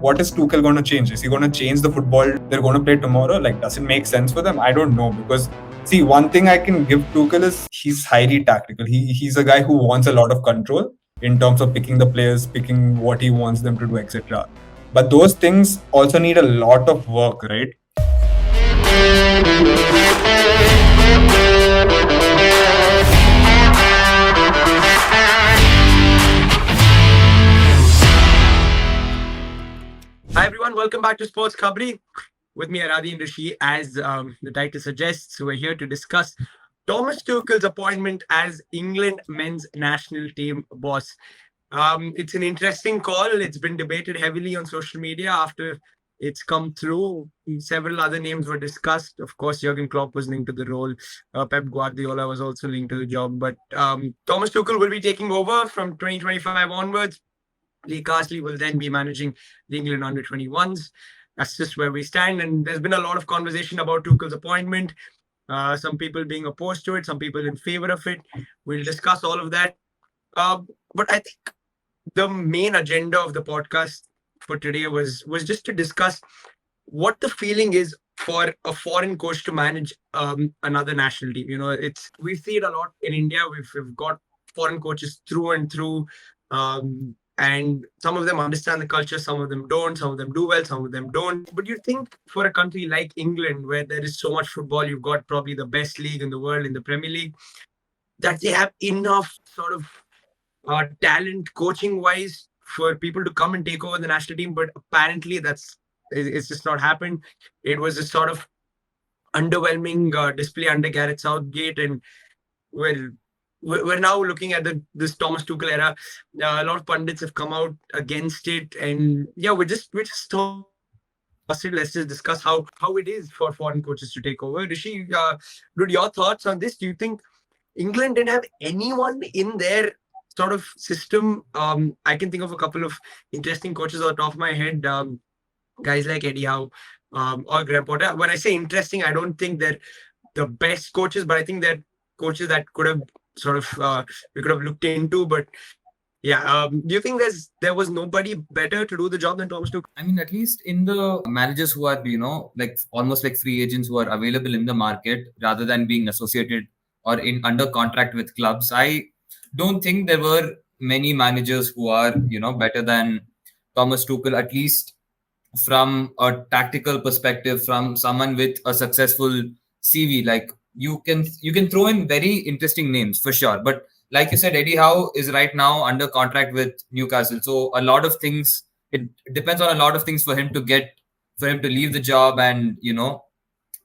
what is Tuchel going to change? Is he going to change the football they're going to play tomorrow? Like, does it make sense for them? I don't know, because see, one thing I can give Tuchel is he's highly tactical. He's a guy who wants a lot of control in terms of picking the players, picking what he wants them to do, etc. But those things also need a lot of work, right? Hi everyone, welcome back to SportsKhabri. With me, Aradi and Rishi, as the title suggests. We're here to discuss Thomas Tuchel's appointment as England men's national team boss. It's an interesting call. It's been debated heavily on social media after it's come through. Several other names were discussed. Of course, Jurgen Klopp was linked to the role. Pep Guardiola was also linked to the job. But Thomas Tuchel will be taking over from 2025 onwards. Lee Carsley will then be managing the England under-21s. That's just where we stand. And there's been a lot of conversation about Tuchel's appointment. Some people being opposed to it, some people in favor of it. We'll discuss all of that. But I think the main agenda of the podcast for today was just to discuss what the feeling is for a foreign coach to manage another national team. You know, we see it a lot in India. We've got foreign coaches through and through. And some of them understand the culture, some of them don't, some of them do well, some of them don't. But you think for a country like England, where there is so much football, you've got probably the best league in the world in the Premier League, that they have enough sort of talent coaching-wise for people to come and take over the national team. But apparently it's just not happened. It was a sort of underwhelming display under Gareth Southgate. And, well, we're now looking at this Thomas Tuchel era. A lot of pundits have come out against it, and yeah, we're just let's just discuss how it is for foreign coaches to take over. Rishi, dude, your thoughts on this? Do you think England didn't have anyone in their sort of system? I can think of a couple of interesting coaches on the top of my head. Guys like Eddie Howe or Graham Potter. When I say interesting, I don't think they're the best coaches, but I think they're coaches that could have sort of we could have looked into. But yeah, do you think there was nobody better to do the job than Thomas Tuchel? I mean, at least in the managers who are, like almost like free agents who are available in the market rather than being associated or under contract with clubs, I don't think there were many managers who are, better than Thomas Tuchel, at least from a tactical perspective, from someone with a successful CV. Like, you can throw in very interesting names for sure, but like you said, Eddie Howe is right now under contract with Newcastle, so a lot of things, it depends on a lot of things for him to leave the job and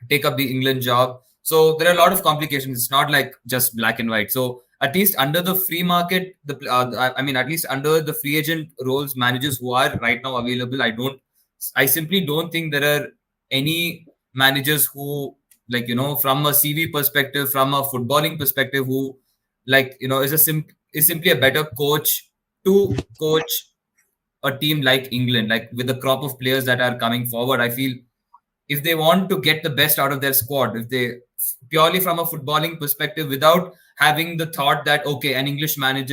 take up the England job. So there are a lot of complications. It's not like just black and white. So at least under the free market, at least under the free agent roles, managers who are right now available, I simply don't think there are any managers who, like, from a CV perspective, from a footballing perspective, who, like, is simply a better coach to coach a team like England, like with the crop of players that are coming forward. I feel if they want to get the best out of their squad, if they purely from a footballing perspective, without having the thought that, okay, an English national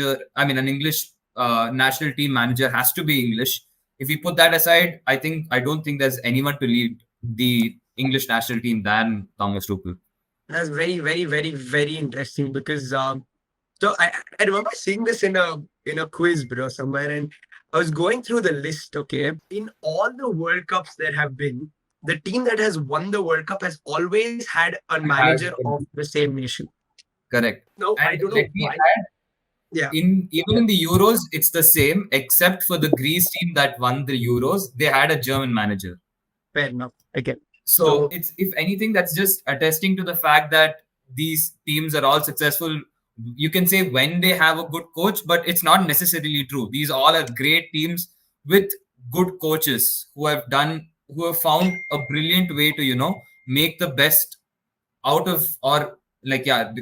team manager has to be English. If we put that aside, I don't think there's anyone to lead the English national team than Thomas Tuchel. That's very, very, very, very interesting, because so I remember seeing this in a quiz, bro, somewhere, and I was going through the list. Okay, in all the World Cups there have been, the team that has won the World Cup has always had a manager of the same nation. Correct. No, and I don't know why. Yeah. Even in the Euros, it's the same, except for the Greece team that won the Euros. They had a German manager. Fair enough. Again. So it's, if anything, that's just attesting to the fact that these teams are all successful. You can say when they have a good coach, but it's not necessarily true. These all are great teams with good coaches who have found a brilliant way to, make the best out of, or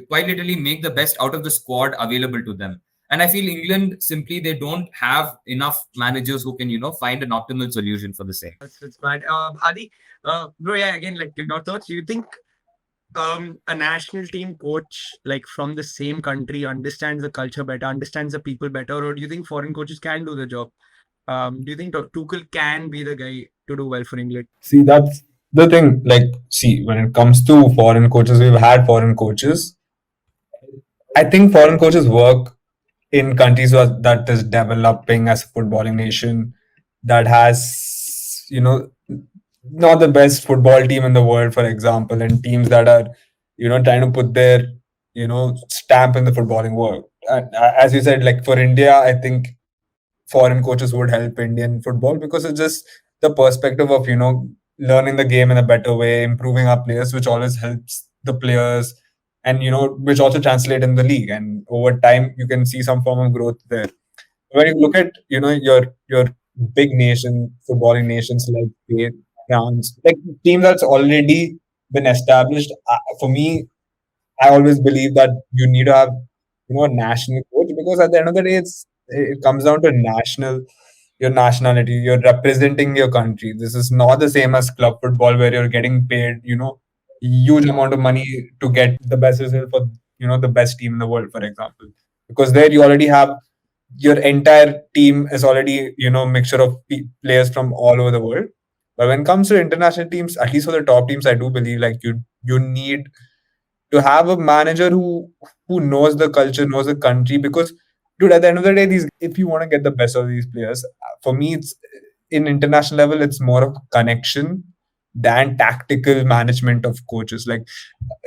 quite literally make the best out of the squad available to them. And I feel England, simply, they don't have enough managers who can, find an optimal solution for the same. That's bad. Adi, bro, yeah, again, like, your thoughts. Do you think a national team coach, like, from the same country, understands the culture better, understands the people better, or do you think foreign coaches can do the job? Do you think Tuchel can be the guy to do well for England? See, that's the thing. Like, see, when it comes to foreign coaches, we've had foreign coaches. I think foreign coaches work in countries that is developing as a footballing nation, that has, not the best football team in the world, for example, and teams that are, trying to put their, stamp in the footballing world. And as you said, like for India, I think foreign coaches would help Indian football because it's just the perspective of, learning the game in a better way, improving our players, which always helps the players, and which also translate in the league. And over time, you can see some form of growth there. When you look at, your big nation, footballing nations like Spain, France, like teams that's already been established. For me, I always believe that you need to have, a national coach, because at the end of the day, it comes down to your nationality. You're representing your country. This is not the same as club football where you're getting paid, huge amount of money to get the best result for, the best team in the world, for example. Because there you already have your entire team is already, mixture of players from all over the world. But when it comes to international teams, at least for the top teams, I do believe like you need to have a manager who knows the culture, knows the country. Because, dude, at the end of the day, these if you want to get the best of these players, for me, it's in international level, it's more of connection than tactical management of coaches. Like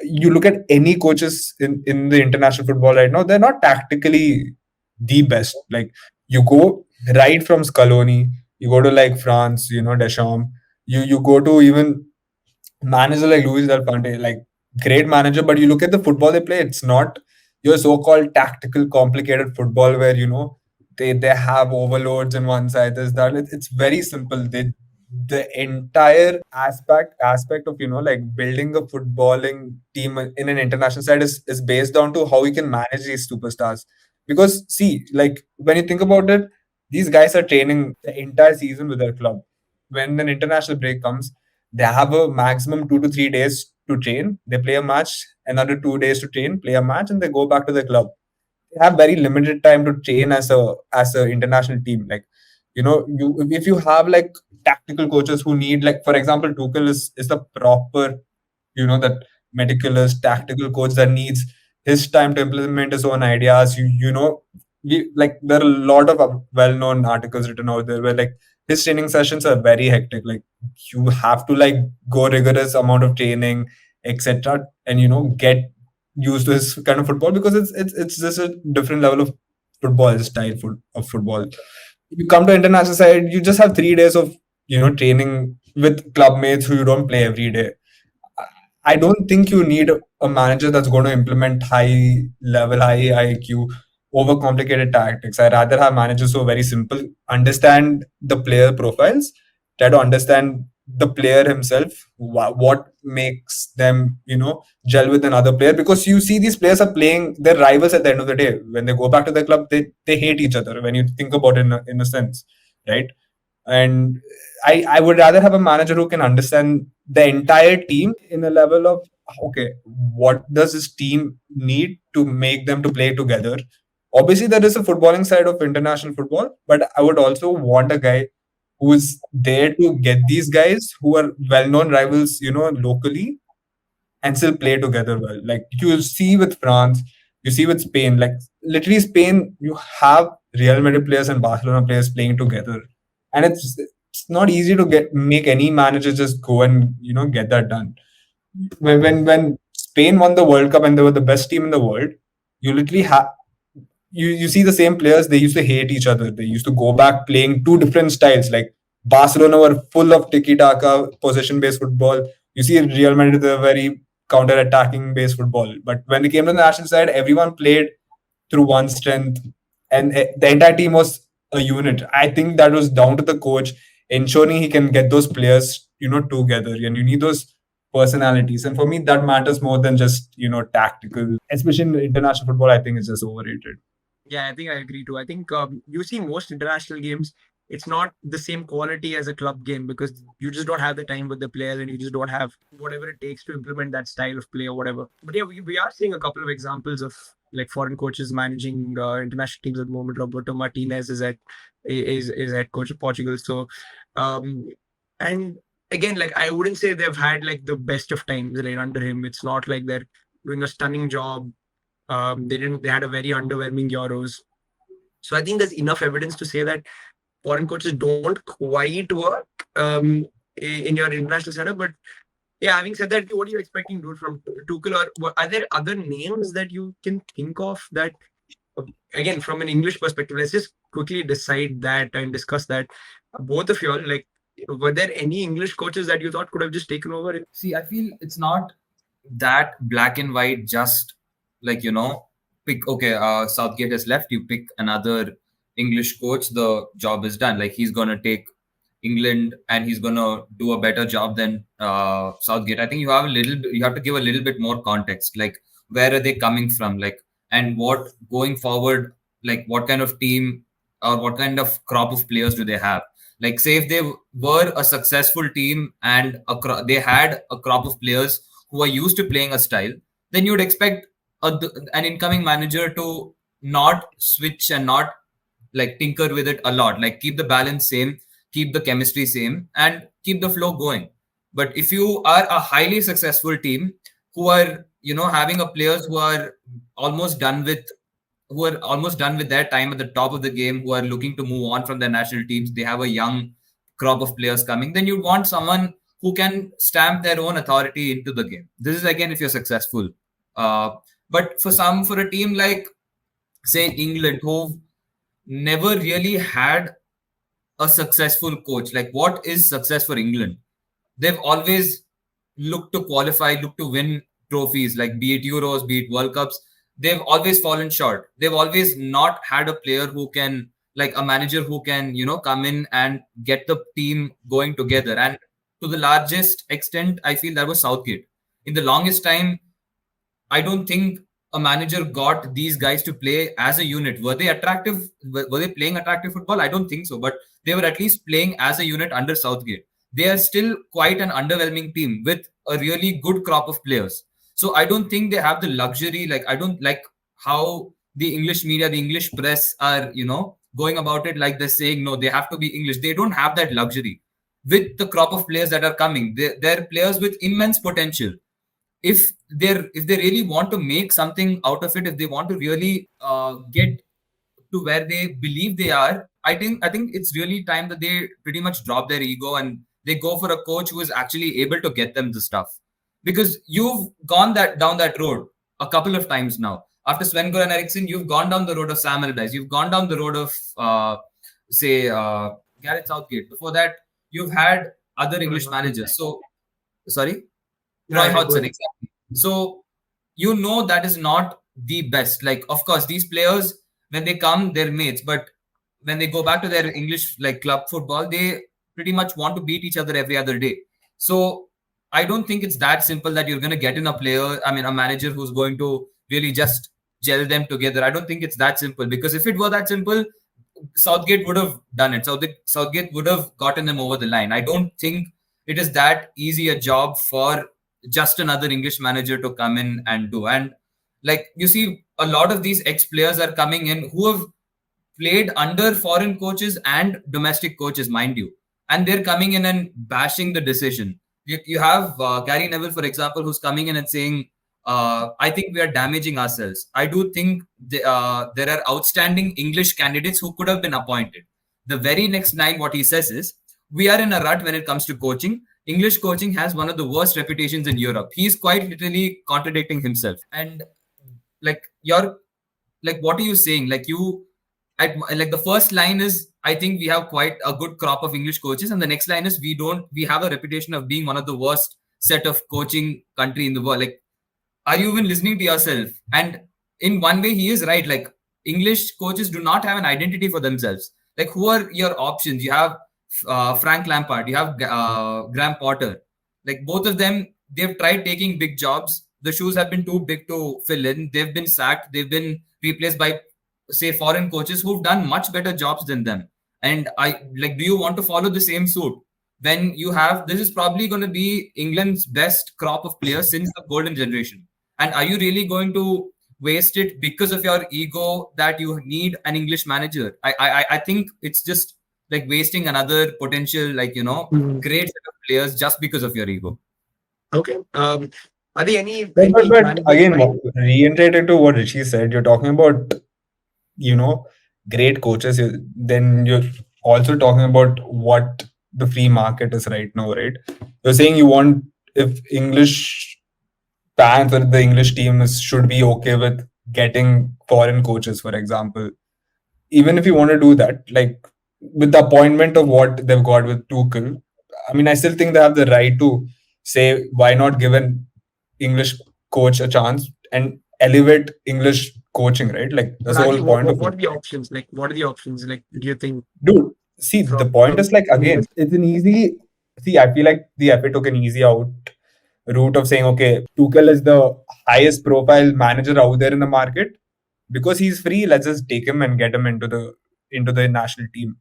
you look at any coaches in the international football right now, they're not tactically the best. Like you go right from Scaloni, you go to like France, Deschamps, you go to even manager like Luis Del Ponte, like great manager, but you look at the football they play, it's not your so-called tactical, complicated football where they have overloads on one side. This that it's very simple. The entire aspect of like building a footballing team in an international side is based down to how you can manage these superstars. Because see, like when you think about it, these guys are training the entire season with their club. When an international break comes, they have a maximum 2 to 3 days to train. They play a match, another 2 days to train, play a match, and they go back to the club. They have very limited time to train as a international team. Like, you if you have like tactical coaches who need, like for example, Tuchel is the proper, that meticulous tactical coach that needs his time to implement his own ideas. Like there are a lot of well-known articles written out there where like his training sessions are very hectic. Like you have to like go rigorous amount of training, etc., and get used to this kind of football, because it's just a different level of of football. If you come to international side, you just have 3 days of training with club mates who you don't play every day. I don't think you need a manager that's going to implement high level, high IQ, overcomplicated tactics. I rather have managers who are very simple, understand the player profiles, try to understand the player himself, what makes them, gel with another player. Because you see, these players are playing their rivals at the end of the day. When they go back to the club, they hate each other. When you think about it in a sense, right? And I would rather have a manager who can understand the entire team in a level of, okay, what does this team need to make them to play together. Obviously there is a footballing side of international football, but I would also want a guy who is there to get these guys who are well-known rivals, locally, and still play together well. Like you see with France, you see with Spain, like literally Spain, you have Real Madrid players and Barcelona players playing together, and it's not easy to make any manager just go and get that done. When Spain won the World Cup and they were the best team in the world, you literally have you see the same players. They used to hate each other. They used to go back playing two different styles. Like Barcelona were full of tiki taka, possession based football. You see Real Madrid, they're very counter attacking based football. But when they came to the national side, everyone played through one strength, and the entire team was a unit. I think that was down to the coach ensuring he can get those players, together, and you need those personalities. And for me, that matters more than just tactical. Especially in international football, I think it's just overrated. Yeah, I think I agree too. I think you see most international games, it's not the same quality as a club game because you just don't have the time with the players and you just don't have whatever it takes to implement that style of play or whatever. But yeah, we are seeing a couple of examples of like foreign coaches managing international teams at the moment. Roberto Martinez is head coach of Portugal. So, and again, like I wouldn't say they've had like the best of times right under him. It's not like they're doing a stunning job. They had a very underwhelming Euros. So I think there's enough evidence to say that foreign coaches don't quite work in your international setup. But yeah, having said that, what are you expecting, dude, from Tuchel? Or are there other names that you can think of that, again, from an English perspective, let's just quickly decide that and discuss that. Both of you all, like, were there any English coaches that you thought could have just taken over? See, I feel it's not that black and white, just like, pick, okay, Southgate has left, you pick another English coach, the job is done. Like, he's going to take England and he's going to do a better job than Southgate. I think you have to give a little bit more context. Like, where are they coming from? Like, and what going forward, like, what kind of team or what kind of crop of players do they have? Like, say if they were a successful team and they had a crop of players who are used to playing a style, then you'd expect an incoming manager to not switch and not like tinker with it a lot. Like, keep the balance same, keep the chemistry same, and keep the flow going. But if you are a highly successful team who are having a players who are almost done with their time at the top of the game, who are looking to move on from their national teams, they have a young crop of players coming, then you want someone who can stamp their own authority into the game. This is again if you're successful. But for a team like, say, England, who never really had a successful coach, like what is success for England? They've always looked to qualify, looked to win trophies, like be it Euros, be it World Cups. They've always fallen short. They've always not had a player who can, like a manager who can, come in and get the team going together. And to the largest extent, I feel that was Southgate. In the longest time, I don't think a manager got these guys to play as a unit. Were they attractive? Were they playing attractive football? I don't think so. But they were at least playing as a unit under Southgate. They are still quite an underwhelming team with a really good crop of players. So I don't think they have the luxury. Like, I don't like how the English media, the English press are, going about it like they're saying, no, they have to be English. They don't have that luxury. With the crop of players that are coming, they're players with immense potential. If they really want to make something out of it, if they want to really get to where they believe they are, I think it's really time that they pretty much drop their ego and they go for a coach who is actually able to get them the stuff. Because you've gone down that road a couple of times now. After Sven-Göran Eriksson, you've gone down the road of Sam Allardyce. You've gone down the road of, Gareth Southgate. Before that, you've had other English managers. So, sorry? Roy Hodgson, exactly. So, that is not the best. Like, of course, these players, when they come, they're mates. But when they go back to their English, like club football, they pretty much want to beat each other every other day. So, I don't think it's that simple that you're going to get in a manager who's going to really just gel them together. I don't think it's that simple, because if it were that simple, Southgate would have done it. Southgate would have gotten them over the line. I don't think it is that easy a job for just another English manager to come in and do. And like, you see, a lot of these ex-players are coming in who have played under foreign coaches and domestic coaches, mind you. And they're coming in and bashing the decision. You have Gary Neville, for example, who's coming in and saying, I think we are damaging ourselves. I do think there are outstanding English candidates who could have been appointed. The very next line, what he says is, we are in a rut when it comes to coaching. English coaching has one of the worst reputations in Europe. He's quite literally contradicting himself. And like, what are you saying? Like, the first line is, I think we have quite a good crop of English coaches. And the next line is, we have a reputation of being one of the worst set of coaching country in the world. Like, are you even listening to yourself? And in one way, he is right. Like, English coaches do not have an identity for themselves. Like, who are your options? You have Frank Lampard, you have Graham Potter. Like, both of them, they've tried taking big jobs. The shoes have been too big to fill in. They've been sacked. They've been replaced by, say, foreign coaches who've done much better jobs than them. And I like, do you want to follow the same suit when you have this is probably going to be England's best crop of players since the golden generation? And are you really going to waste it because of your ego that you need an English manager? I think it's just like wasting another potential, like, Mhm. great set of players just because of your ego. Okay. Are there any But managers in again, mind? reiterating to what Rishi said, you're talking about, you know, great coaches. Then you're also talking about what the free market is right now, right? You're saying you want, if English fans or the English team should be okay with getting foreign coaches, for example. Even if you want to do that, like with the appointment of what they've got with Tuchel, I mean, I still think they have the right to say, why not give an English coach a chance and elevate English coaching, right? Like But that's the Adi, whole point of what it. are the options? Like, what are the options? Like, do you think Dude, see, the point is like, English? again, it's an easy. See, I feel like the FA took an easy out route of saying, okay, Tuchel is the highest profile manager out there in the market because he's free. Let's just take him and get him into the national team.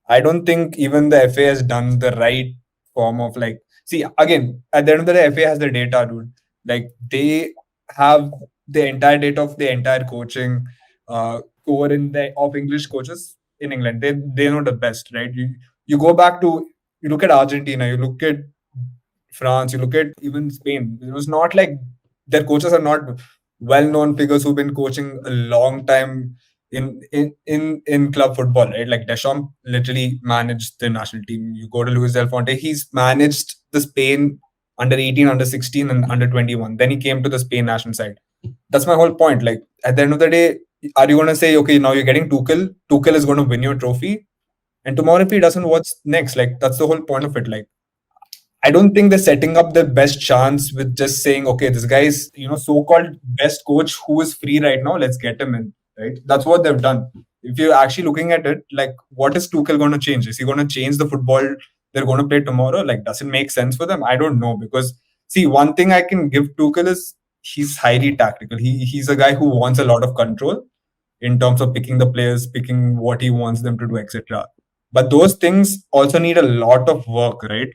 I don't think even the FA has done the right form of like. See, again, at the end of the day, FA has the data, dude. Like they have the entire data of the entire coaching core in the of English coaches in England. They know the best, right? You go back to you look at Argentina, you look at France, you look at even Spain. It was not like their coaches are not well-known figures who've been coaching a long time in club football, right? Like Deschamps literally managed the national team. You go to Luis Del Fonte, he's managed the Spain under 18, under 16, and under 21. Then he came to the Spain national side. That's my whole point. Like at the end of the day, are you going to say, okay, now you're getting Tuchel? Tuchel is going to win your trophy, and tomorrow if he doesn't, what's next? Like that's the whole point of it. Like I don't think they're setting up the best chance with just saying, okay, this guy is, so-called best coach who is free right now. Let's get him in, right? That's what they've done. If you're actually looking at it, like, what is Tuchel going to change? Is he going to change the football they're going to play tomorrow? Like, does it make sense for them? I don't know because, see, one thing I can give Tuchel is he's highly tactical. He's a guy who wants a lot of control in terms of picking the players, picking what he wants them to do, etc. But those things also need a lot of work, right?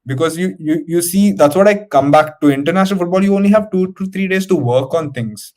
Because you see, that's what I come back to. International football, you only have 2 to 3 days to work on things.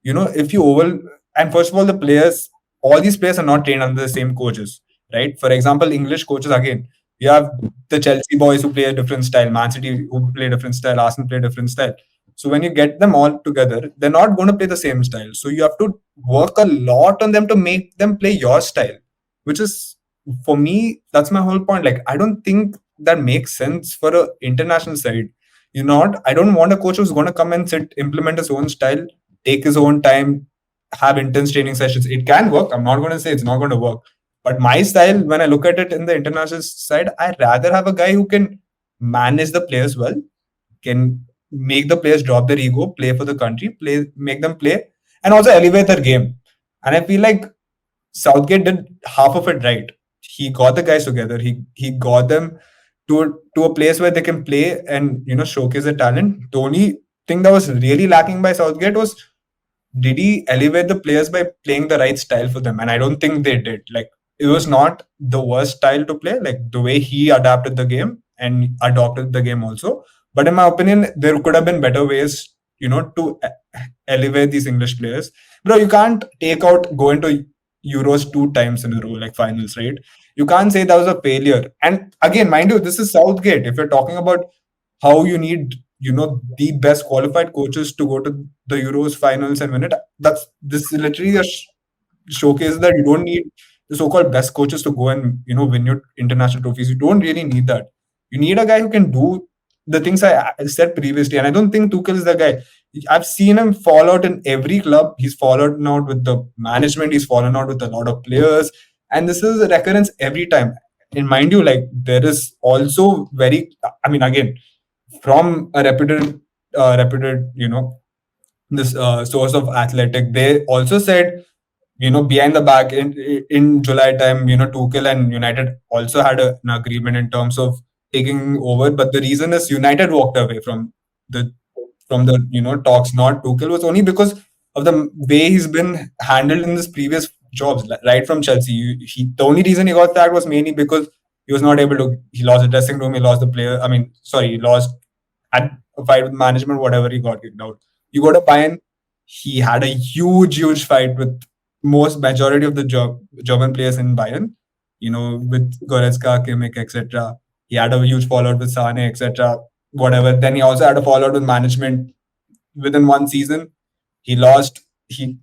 If you over and first of all, the players, all these players are not trained under the same coaches, right? For example, English coaches, again, you have the Chelsea boys who play a different style, Man City who play a different style, Arsenal play a different style. So when you get them all together, they're not going to play the same style. So you have to work a lot on them to make them play your style, which is, for me, that's my whole point. Like, I don't think that makes sense for a international side. I don't want a coach who's going to come and sit, implement his own style, take his own time, have intense training sessions. It can work. I'm not going to say it's not going to work. But my style, when I look at it in the international side, I rather have a guy who can manage the players well, can make the players drop their ego, play for the country, make them play, and also elevate their game. And I feel like Southgate did half of it right. He got the guys together. He got them to a place where they can play and showcase their talent. The only thing that was really lacking by Southgate was, did he elevate the players by playing the right style for them? And I don't think they did. Like, it was not the worst style to play, like the way he adapted the game and adopted the game also. But in my opinion, there could have been better ways, to elevate these English players. Bro, you can't go into Euros 2 times in a row, like finals, right? You can't say that was a failure. And again, mind you, this is Southgate. If you're talking about how you need, the best qualified coaches to go to the Euros finals and win it, this is literally a showcase that you don't need the so-called best coaches to go and win your international trophies. You don't really need that. You need a guy who can do the things I said previously, and I don't think Tuchel is the guy. I've seen him fall out in every club. He's fallen out with the management. He's fallen out with a lot of players, and this is a recurrence every time. And mind you, like there is also very. I mean, again, from a reputed, this source of Athletic, they also said, behind the back in July time, Tuchel and United also had an agreement in terms of taking over. But the reason is United walked away the from the talks. Not Tuchel, was only because of the way he's been handled in this previous jobs right from Chelsea. The only reason he got sacked was mainly because he was not able to. He lost the dressing room. He lost the player. He lost had a fight with management. Whatever, he got kicked out. You go to Bayern. He had a huge fight with most majority of the German players in Bayern. With Goretzka, Kimmich, etc. He had a huge fallout with Sane, etc. Whatever. Then he also had a fallout with management within one season. He lost. He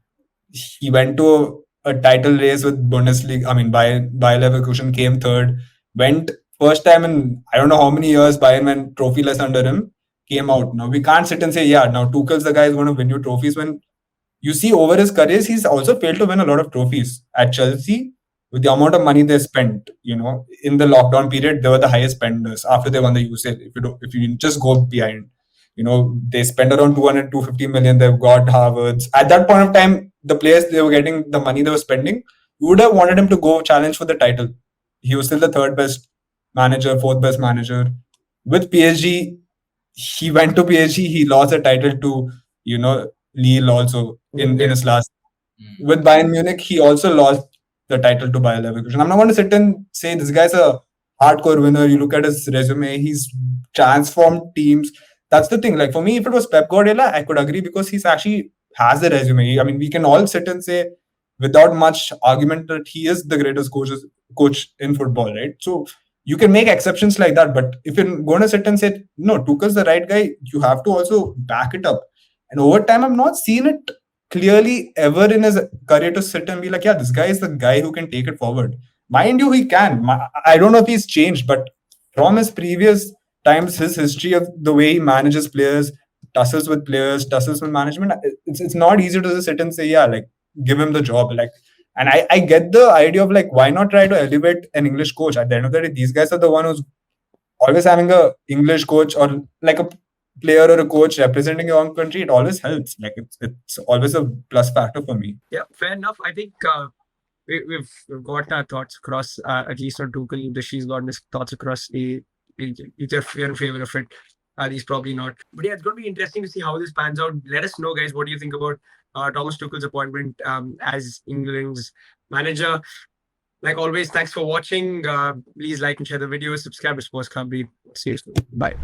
went to a title race with Bundesliga. Bayer Leverkusen came third. Went first time in I don't know how many years Bayern went trophyless under him. Came out. Now we can't sit and say, yeah, now Tuchel's the guy who's going to win you trophies. When you see over his careers, he's also failed to win a lot of trophies. At Chelsea, with the amount of money they spent, in the lockdown period, they were the highest spenders after they won the UCL. If you just go behind, they spent around 200, 250 million. They've got Harvards. At that point of time, the players they were getting, the money they were spending, you would have wanted him to go challenge for the title. He was still the third best manager, fourth best manager. With PSG, he went to PSG. He lost the title to Lille also in his last. With Bayern Munich, he also lost the title to Bayer Leverkusen. I'm not going to sit and say this guy's a hardcore winner. You look at his resume; he's transformed teams. That's the thing. Like for me, if it was Pep Guardiola, I could agree because he's actually has the resume. I mean, we can all sit and say without much argument that he is the greatest coach in football, right? So you can make exceptions like that, but if you're going to sit and say no, Tuchel's the right guy, you have to also back it up. And over time, I've not seen it clearly ever in his career to sit and be like, yeah, this guy is the guy who can take it forward. Mind you, he can. I don't know if he's changed, but from his previous times, his history of the way he manages players, tussles with management, it's not easy to just sit and say, yeah, like give him the job. Like, and I get the idea of like, why not try to elevate an English coach? At the end of the day, these guys are the one who's always having a English coach or like a player or a coach representing your own country. It always helps. Like it's always a plus factor for me. Yeah, fair enough. I think we've got our thoughts across, at least on Tuchel. She's got his thoughts across. Either you're in favor of it, he's probably not. But yeah, it's going to be interesting to see how this pans out. Let us know, guys, what do you think about Thomas Tuchel's appointment as England's manager. Like always, thanks for watching. Please like and share the video. Subscribe to SportsKhabri. See you soon. Bye.